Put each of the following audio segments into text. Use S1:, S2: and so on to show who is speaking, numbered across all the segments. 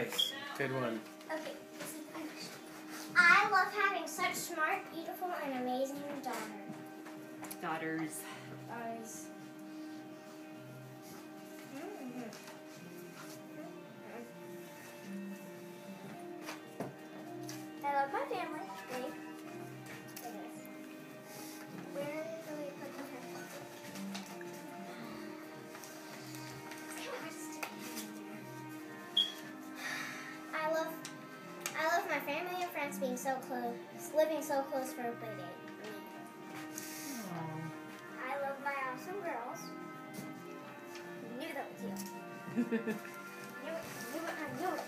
S1: Nice. Good one.
S2: Okay, this is my question. I love having such smart, beautiful, and amazing daughters.
S3: Daughters.
S2: I love my family. Wait. Where do we put the family? I love my family and friends being so close, living so close for a play date. I love my awesome girls. Knew that was you. Knew it, I knew it.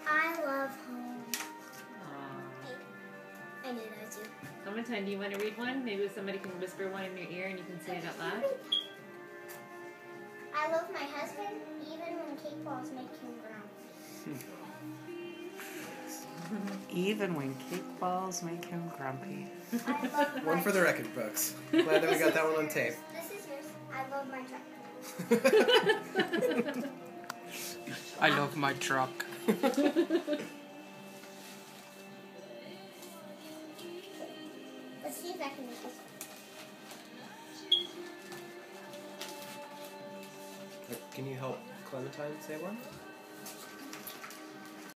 S2: I love home. I knew that was you.
S3: Clementine, do you want to read one? Maybe somebody can whisper one in your ear and you can say it out loud.
S2: I love my husband even when cake balls make him grumpy.
S4: Even when cake balls make him grumpy.
S2: I love
S1: One for the record, folks. Glad that we got that one on tape.
S2: This is yours. I love my truck.
S4: I love my truck.
S2: Let's see if I can make this.
S1: Can you help Clementine say one?